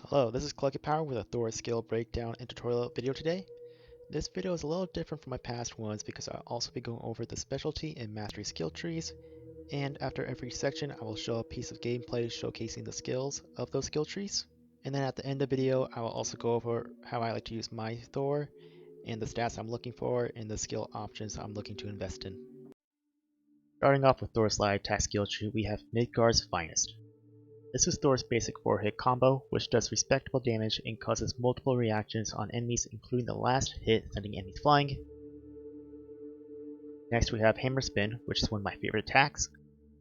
Hello, this is Collective Power with a Thor skill breakdown and tutorial video today. This video is a little different from my past ones because I'll also be going over the specialty and mastery skill trees, and after every section I will show a piece of gameplay showcasing the skills of those skill trees. And then at the end of the video I will also go over how I like to use my Thor, and the stats I'm looking for, and the skill options I'm looking to invest in. Starting off with Thor's light attack skill tree, we have Midgard's Finest. This is Thor's basic 4-hit combo, which does respectable damage and causes multiple reactions on enemies, including the last hit sending enemies flying. Next we have Hammer Spin, which is one of my favorite attacks.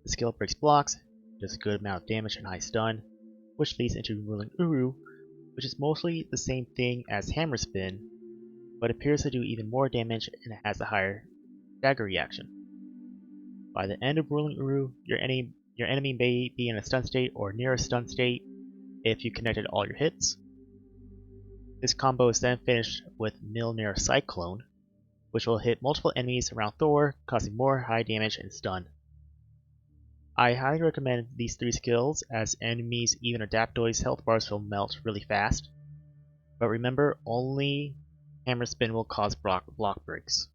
The skill breaks blocks, does a good amount of damage and high stun, which leads into Ruling Uru, which is mostly the same thing as Hammer Spin, but appears to do even more damage and it has a higher dagger reaction. By the end of Ruling Uru, your enemy may be in a stun state or near a stun state if you connected all your hits. This combo is then finished with Mjolnir Cyclone, which will hit multiple enemies around Thor, causing more high damage and stun. I highly recommend these three skills, as enemies, even Adaptoid's health bars will melt really fast. But remember, only Hammer Spin will cause block breaks.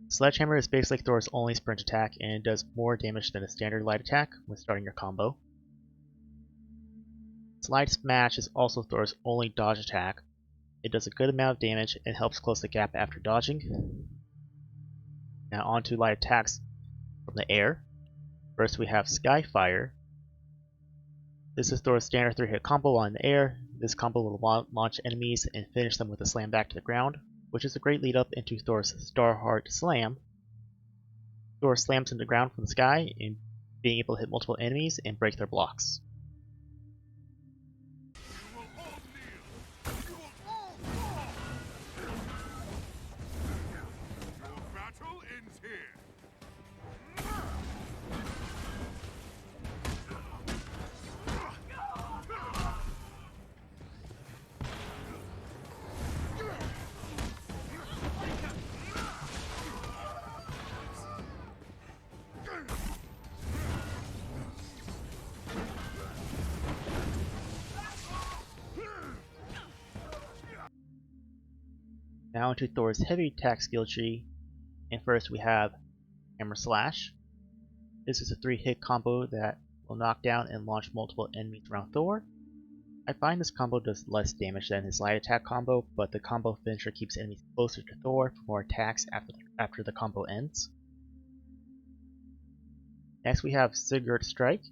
Sledgehammer is basically Thor's only sprint attack, and it does more damage than a standard light attack when starting your combo. Slide Smash is also Thor's only dodge attack. It does a good amount of damage and helps close the gap after dodging. Now on to light attacks from the air. First we have Skyfire. This is Thor's standard 3-hit combo while in the air. This combo will launch enemies and finish them with a slam back to the ground, which is a great lead up into Thor's Starheart Slam. Thor slams into the ground from the sky, and being able to hit multiple enemies and break their blocks. Now into Thor's heavy attack skill tree, and first we have Hammer Slash. This is a 3-hit combo that will knock down and launch multiple enemies around Thor. I find this combo does less damage than his light attack combo, but the combo finisher keeps enemies closer to Thor for more attacks after the combo ends. Next we have Sigurd Strike,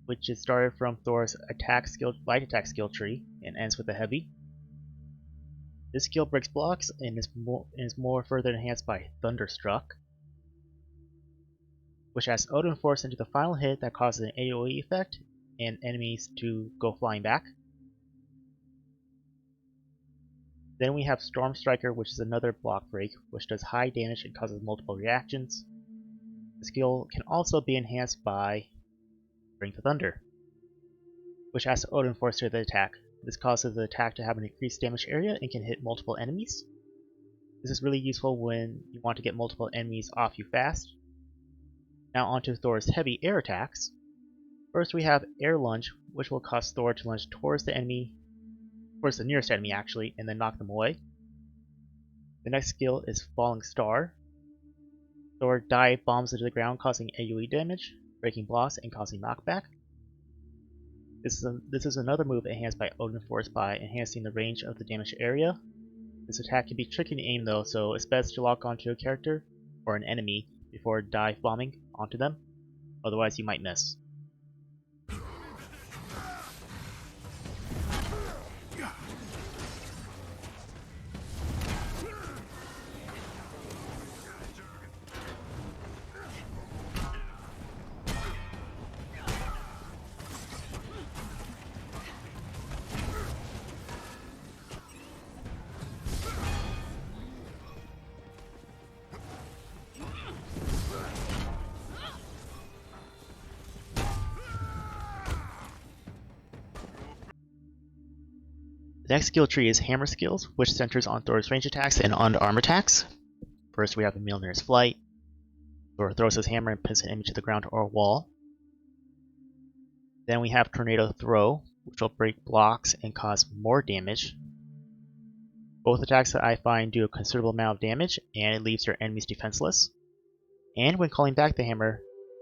which is started from Thor's light attack skill tree and ends with a heavy. This skill breaks blocks and is more further enhanced by Thunderstruck, which has Odin Force into the final hit that causes an AoE effect and enemies to go flying back. Then we have Storm Striker, which is another block break, which does high damage and causes multiple reactions. The skill can also be enhanced by Bring the Thunder, which has Odin Force to the attack. This causes the attack to have an increased damage area and can hit multiple enemies. This is really useful when you want to get multiple enemies off you fast. Now onto Thor's heavy air attacks. First we have Air Lunge, which will cause Thor to lunge towards the nearest enemy actually, and then knock them away. The next skill is Falling Star. Thor dive bombs into the ground, causing AoE damage, breaking blocks, and causing knockback. This is another move enhanced by Odin Force by enhancing the range of the damage area. This attack can be tricky to aim though, so it's best to lock onto a character or an enemy before dive bombing onto them, otherwise you might miss. The next skill tree is Hammer Skills, which centers on Thor's range attacks and on armor attacks. First we have Mjolnir's Flight. Thor throws his hammer and pins an enemy to the ground or a wall. Then we have Tornado Throw, which will break blocks and cause more damage. Both attacks that I find do a considerable amount of damage, and it leaves your enemies defenseless. And when calling back the hammer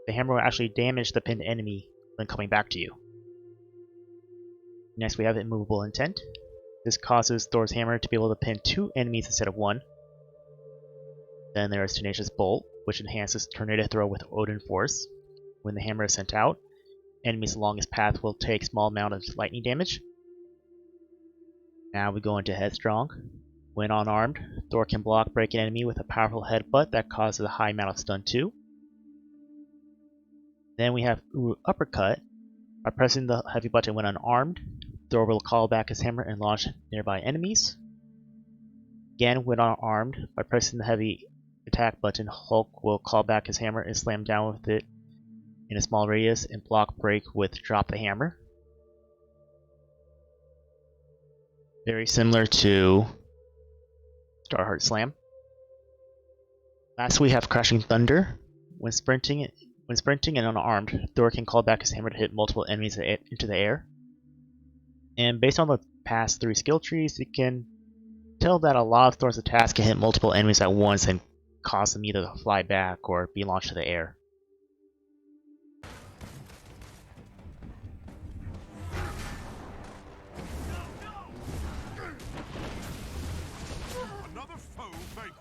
will actually damage the pinned enemy when coming back to you. Next we have Immovable Intent. This causes Thor's hammer to be able to pin 2 enemies instead of 1. Then there is Tenacious Bolt, which enhances Tornado Throw with Odin Force. When the hammer is sent out, enemies along his path will take small amount of lightning damage. Now we go into Headstrong. When unarmed, Thor can block break an enemy with a powerful headbutt that causes a high amount of stun too. Then we have Uru Uppercut. By pressing the heavy button when unarmed, Thor will call back his hammer and launch nearby enemies. Again, when unarmed, by pressing the heavy attack button, Hulk will call back his hammer and slam down with it in a small radius and block break with Drop the Hammer. Very similar to Starheart Slam. Last we have Crashing Thunder. When sprinting and unarmed, Thor can call back his hammer to hit multiple enemies into the air. And based on the past 3 skill trees, you can tell that a lot of Thor's attacks can hit multiple enemies at once and cause them either to fly back or be launched to the air. Another foe vanquished.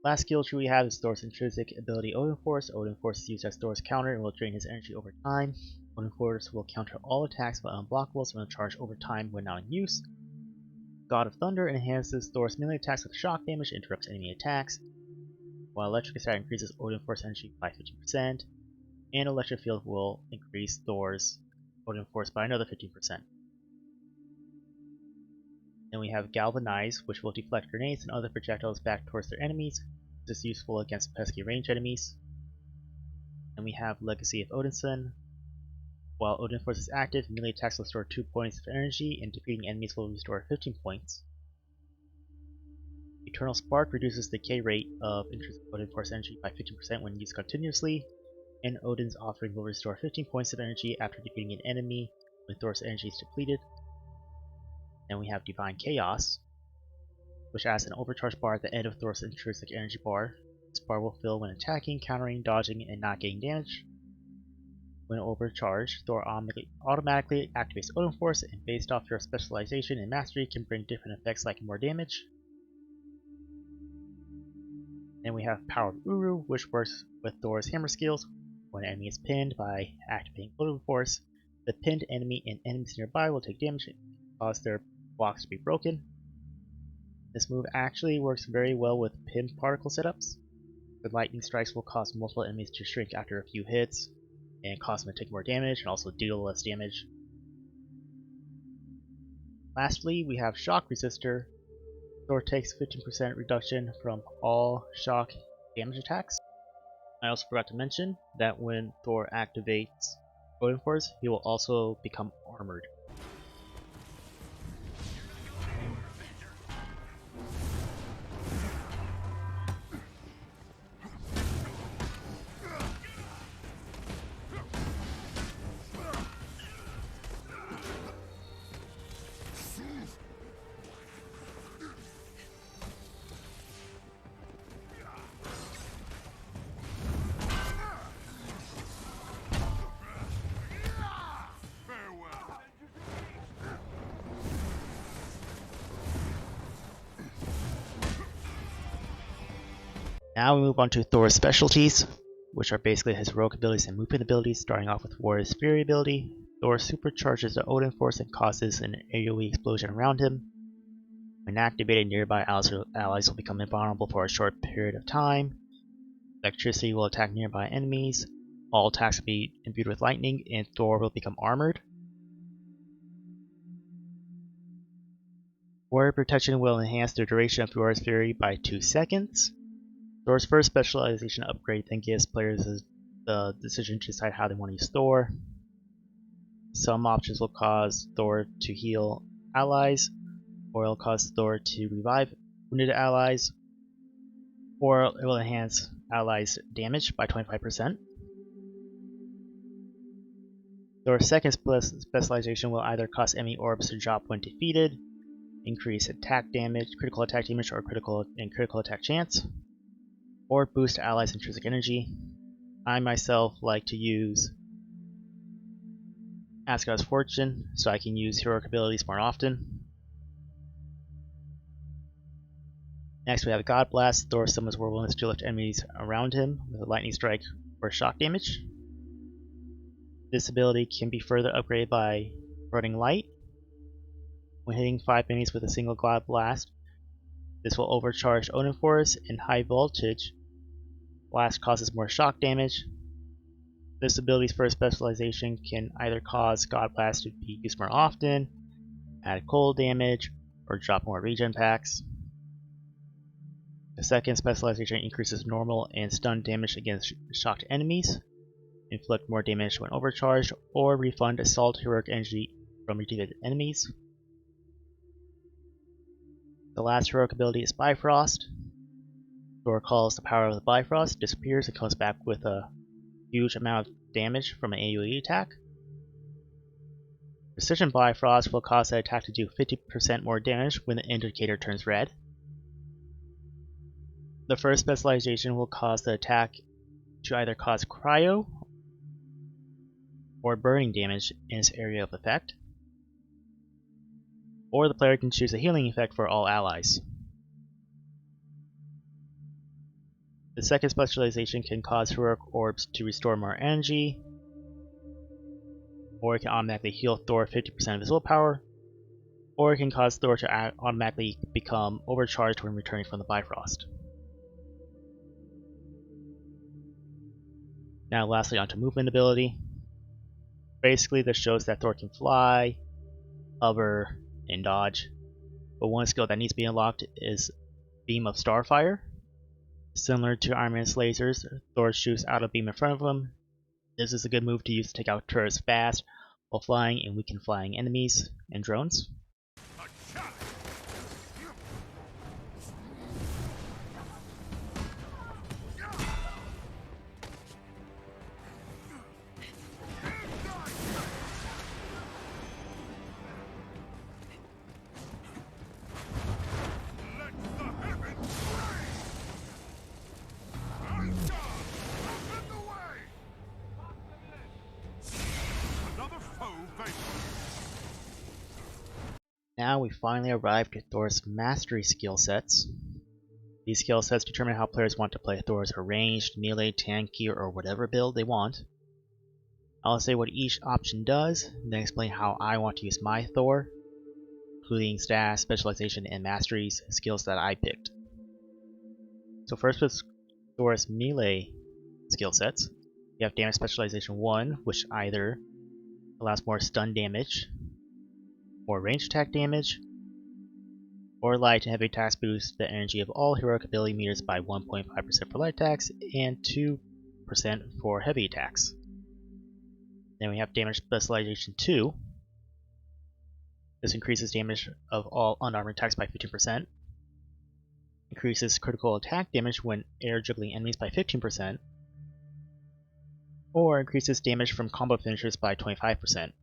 Last skill tree we have is Thor's Intrinsic Ability Odin Force. Odin Force is used as Thor's counter and will drain his energy over time. Odin Force will counter all attacks but unblockables when charged over time when not in use. God of Thunder enhances Thor's melee attacks with shock damage and interrupts enemy attacks. While Electric Attack increases Odin Force energy by 50%, and Electric Field will increase Thor's Odin Force by another 15%. Then we have Galvanize, which will deflect grenades and other projectiles back towards their enemies. This is useful against pesky range enemies. And we have Legacy of Odinson. While Odin Force is active, melee attacks will restore 2 points of energy, and defeating enemies will restore 15 points. Eternal Spark reduces the decay rate of intrinsic Odin Force energy by 15% when used continuously, and Odin's Offering will restore 15 points of energy after defeating an enemy when Thor's energy is depleted. Then we have Divine Chaos, which adds an overcharge bar at the end of Thor's intrinsic energy bar. This bar will fill when attacking, countering, dodging, and not getting damage. When overcharged, Thor automatically activates Odin Force, and based off your specialization and mastery can bring different effects like more damage. Then we have Power of Uru, which works with Thor's hammer skills. When an enemy is pinned by activating Odin Force, the pinned enemy and enemies nearby will take damage and cause their blocks to be broken. This move actually works very well with pinned particle setups. The lightning strikes will cause multiple enemies to shrink after a few hits, and cause them to take more damage and also deal less damage. Lastly, we have Shock Resistor. Thor takes 15% reduction from all shock damage attacks. I also forgot to mention that when Thor activates Odin Force, he will also become armored. Now we move on to Thor's specialties, which are basically his heroic abilities and movement abilities, starting off with Warrior's Fury ability. Thor supercharges the Odin Force and causes an AoE explosion around him. When activated, nearby allies will become invulnerable for a short period of time. Electricity will attack nearby enemies. All attacks will be imbued with lightning, and Thor will become armored. Warrior Protection will enhance the duration of Thor's Fury by 2 seconds. Thor's first specialization upgrade then gives players the decision to decide how they want to use Thor. Some options will cause Thor to heal allies, or it will cause Thor to revive wounded allies, or it will enhance allies' damage by 25%. Thor's second specialization will either cause enemy orbs to drop when defeated, increase attack damage, critical attack damage, or critical attack chance, or boost allies' intrinsic energy. I myself like to use Asgard's Fortune, so I can use heroic abilities more often. Next we have God Blast. Thor summons whirlwinds to lift enemies around him with a lightning strike or shock damage. This ability can be further upgraded by running light. When hitting 5 enemies with a single God Blast, this will overcharge Odin Force, and high voltage blast causes more shock damage. This ability's first specialization can either cause God Blast to be used more often, add cold damage, or drop more regen packs. The second specialization increases normal and stun damage against shocked enemies, inflict more damage when overcharged, or refund assault heroic energy from defeated enemies. The last heroic ability is Bifrost. Thor calls the power of the Bifrost, disappears, and comes back with a huge amount of damage from an AoE attack. Precision Bifrost will cause the attack to do 50% more damage when the indicator turns red. The first specialization will cause the attack to either cause cryo or burning damage in its area of effect, or the player can choose a healing effect for all allies. The second specialization can cause heroic orbs to restore more energy, or it can automatically heal Thor 50% of his willpower, or it can cause Thor to automatically become overcharged when returning from the Bifrost. Now lastly onto movement ability. Basically this shows that Thor can fly, hover, and dodge, but one skill that needs to be unlocked is Beam of Starfire. Similar to Iron Man's lasers, Thor shoots out a beam in front of him. This is a good move to use to take out turrets fast while flying and weaken flying enemies and drones. Now we finally arrived at Thor's mastery skill sets. These skill sets determine how players want to play Thor's ranged, melee, tanky, or whatever build they want. I'll say what each option does, and then explain how I want to use my Thor, including stats, specialization, and masteries, skills that I picked. So first with Thor's melee skill sets, you have damage specialization 1, which either allows more stun damage, more range attack damage, or light and heavy attacks boost the energy of all heroic ability meters by 1.5% for light attacks and 2% for heavy attacks. Then we have damage specialization 2. This increases damage of all unarmored attacks by 15%, increases critical attack damage when air juggling enemies by 15%, or increases damage from combo finishers by 25%.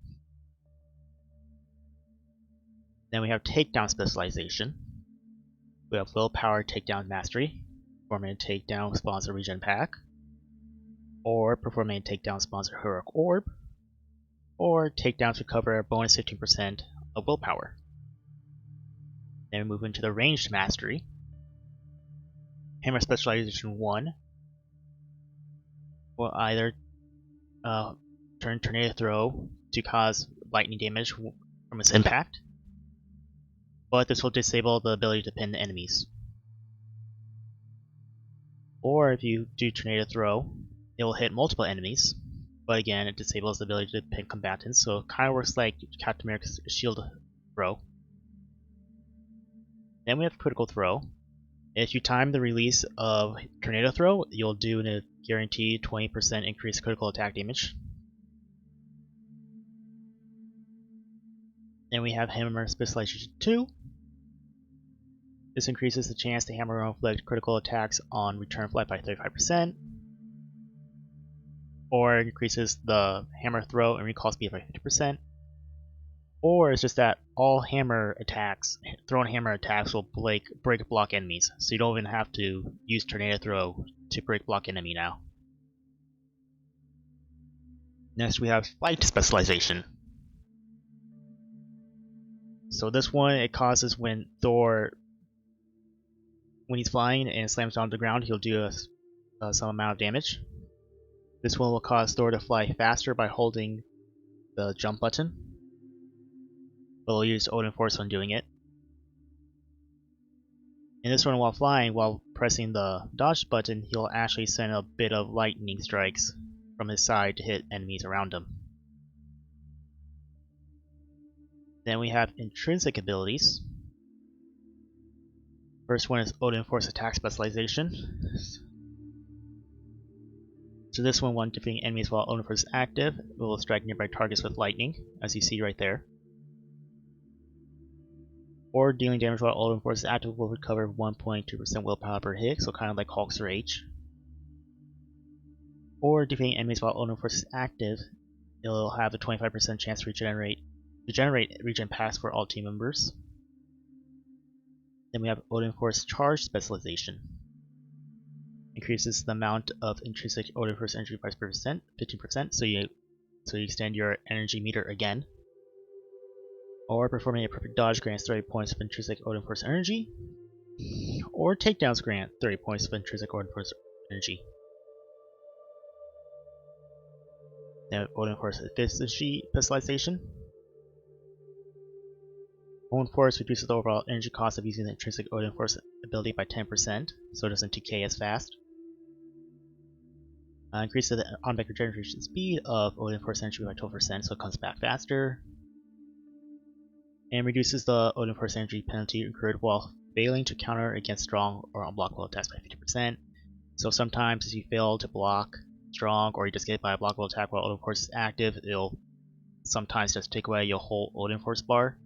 Then we have takedown specialization. We have willpower takedown mastery. Performing a takedown spawns a regen pack, or performing a takedown spawns a heroic orb, or takedowns recover a bonus 15% of willpower. Then we move into the ranged mastery. Hammer specialization 1 will either turn tornado throw to cause lightning damage from its impact, but this will disable the ability to pin enemies. Or if you do tornado throw, it will hit multiple enemies, but again it disables the ability to pin combatants, so it kind of works like Captain America's shield throw. Then we have Critical Throw. If you time the release of Tornado Throw, you'll do a guaranteed 20% increased critical attack damage. Then we have Hammer Specialization 2. This increases the chance the hammer will inflict critical attacks on return flight by 35%, or increases the hammer throw and recall speed by 50%, or it's just that all hammer attacks, thrown hammer attacks, will break block enemies, so you don't even have to use Tornado Throw to break block enemy now. Next we have Flight Specialization. So this one, it causes when Thor, when he's flying and slams down to the ground, he'll do some amount of damage. This one will cause Thor to fly faster by holding the jump button, but we'll use Odin Force when doing it. And this one, while flying, while pressing the dodge button, he'll actually send a bit of lightning strikes from his side to hit enemies around him. Then we have Intrinsic Abilities. First one is Odin Force Attack Specialization. So this one, when defeating enemies while Odin Force is active, it will strike nearby targets with lightning, as you see right there. Or dealing damage while Odin Force is active will recover 1.2% willpower per hit, so kind of like Hulk's Rage. Or defeating enemies while Odin Force is active, it'll have a 25% chance to regenerate regen packs for all team members. Then we have Odin Force Charge Specialization. Increases the amount of intrinsic Odin Force energy by 15%, so you extend your energy meter again. Or performing a perfect dodge grants 30 points of intrinsic Odin Force energy. Or takedowns grant 30 points of intrinsic Odin Force energy. Then Odin Force Efficiency Specialization. Odin Force reduces the overall energy cost of using the intrinsic Odin Force ability by 10%, so it doesn't decay as fast. Increases the automatic regeneration speed of Odin Force energy by 12%, so it comes back faster. And reduces the Odin Force energy penalty incurred while failing to counter against strong or unblockable attacks by 50%. So sometimes if you fail to block strong, or you just get hit by a blockable attack while Odin Force is active, it'll sometimes just take away your whole Odin Force bar.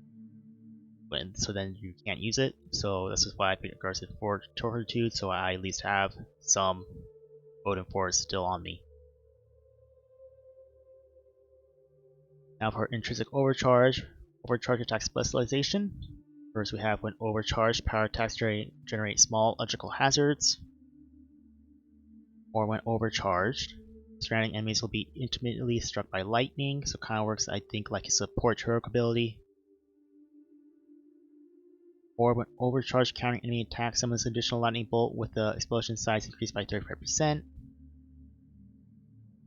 So then you can't use it. So this is why I picked Garcia's Fortitude, so I at least have some Odin Force still on me. Now for Intrinsic Overcharge Attack Specialization. First we have when overcharged, power attacks generate small electrical hazards. Or when overcharged, surrounding enemies will be intermittently struck by lightning, so it kind of works, I think, like a support heroic ability. Or when overcharged, countering enemy attacks summons an additional lightning bolt with the explosion size increased by 35%. Then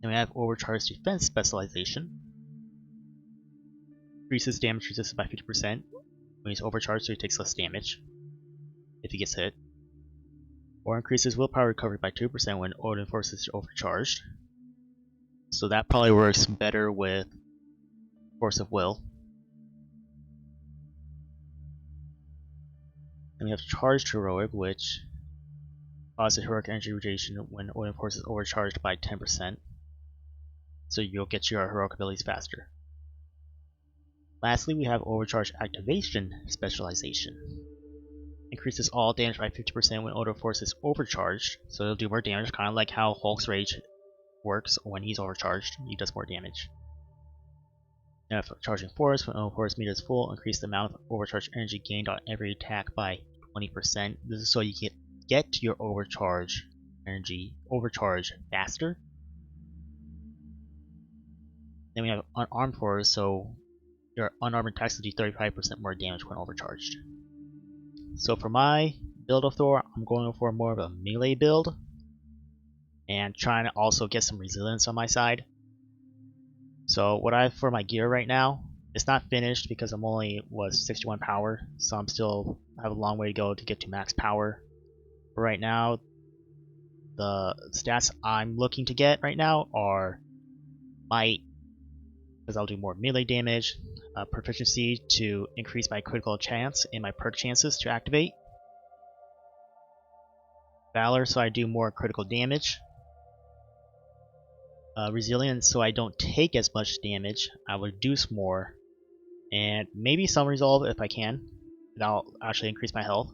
we have Overcharged Defense Specialization. Increases damage resistance by 50% when he's overcharged, so he takes less damage if he gets hit. Or increases willpower recovery by 2% when Odin Force is overcharged. So that probably works better with Force of Will. Then we have Charged Heroic, which causes heroic energy regeneration when Odin Force is overcharged by 10%. So you'll get your heroic abilities faster. Lastly, we have Overcharge Activation Specialization. Increases all damage by 50% when Odin Force is overcharged, so it'll do more damage, kind of like how Hulk's Rage works. When he's overcharged, he does more damage. Now for Charging Force, when Odin Force meter is full, increase the amount of overcharged energy gained on every attack by 20%. This is so you get to your overcharge faster. Then we have Unarmed Force, so your unarmed attacks will do 35% more damage when overcharged. So for my build of Thor, I'm going for more of a melee build, and trying to also get some resilience on my side. So what I have for my gear right now, it's not finished because I'm only 61 power, so I'm still have a long way to go to get to max power. But right now, the stats I'm looking to get right now are Might, because I'll do more melee damage, Proficiency to increase my critical chance and my perk chances to activate, Valor, so I do more critical damage. Resilience, so I don't take as much damage. I will reduce more. And maybe some resolve if I can. That'll actually increase my health.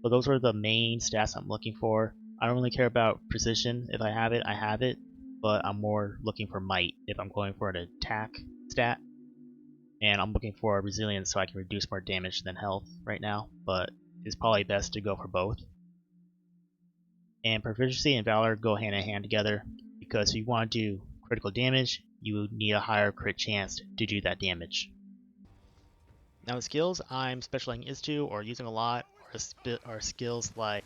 So those are the main stats I'm looking for. I don't really care about precision. If I have it, I have it. But I'm more looking for might if I'm going for an attack stat. And I'm looking for resilience so I can reduce more damage than health right now. But it's probably best to go for both. And proficiency and valor go hand in hand together, because if you want to do critical damage, you need a higher crit chance to do that damage. Now the skills I'm specializing into or using a lot are skills like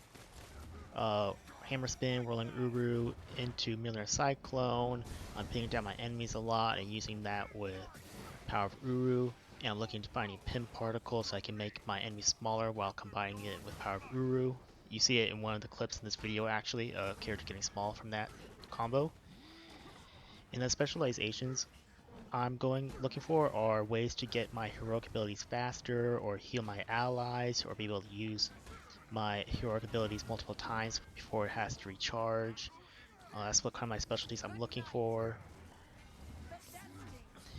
Hammer Spin, Whirling Uru, into Millionaire Cyclone. I'm pinning down my enemies a lot and using that with Power of Uru. And I'm looking to find a pin particle so I can make my enemies smaller while combining it with Power of Uru. You see it in one of the clips in this video actually, a character getting small from that combo. And the specializations I'm looking for are ways to get my heroic abilities faster, or heal my allies, or be able to use my heroic abilities multiple times before it has to recharge. That's what kind of my specialties I'm looking for.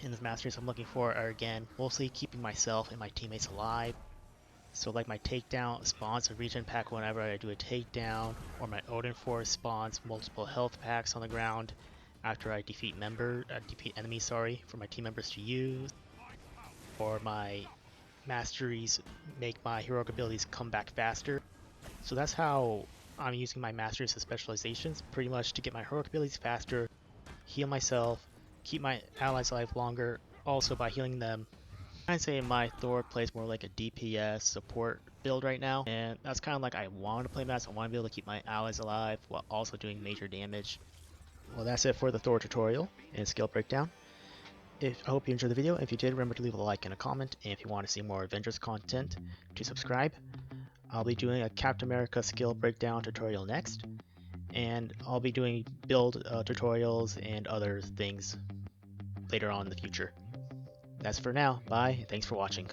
And the masteries I'm looking for are, again, mostly keeping myself and my teammates alive. So like my takedown spawns a regen pack whenever I do a takedown, or my Odin Force spawns multiple health packs on the ground after I defeat enemies, for my team members to use, or my masteries make my heroic abilities come back faster. So that's how I'm using my masteries as specializations, pretty much to get my heroic abilities faster, heal myself, keep my allies alive longer, also by healing them. I'd say my Thor plays more like a DPS support build right now, and that's kind of like I want to play Mass. I want to be able to keep my allies alive while also doing major damage. Well, that's it for the Thor tutorial and skill breakdown. I hope you enjoyed the video. If you did, remember to leave a like and a comment, and if you want to see more Avengers content, to subscribe. I'll be doing a Captain America skill breakdown tutorial next, and I'll be doing build tutorials and other things later on in the future. That's for now. Bye. Thanks for watching.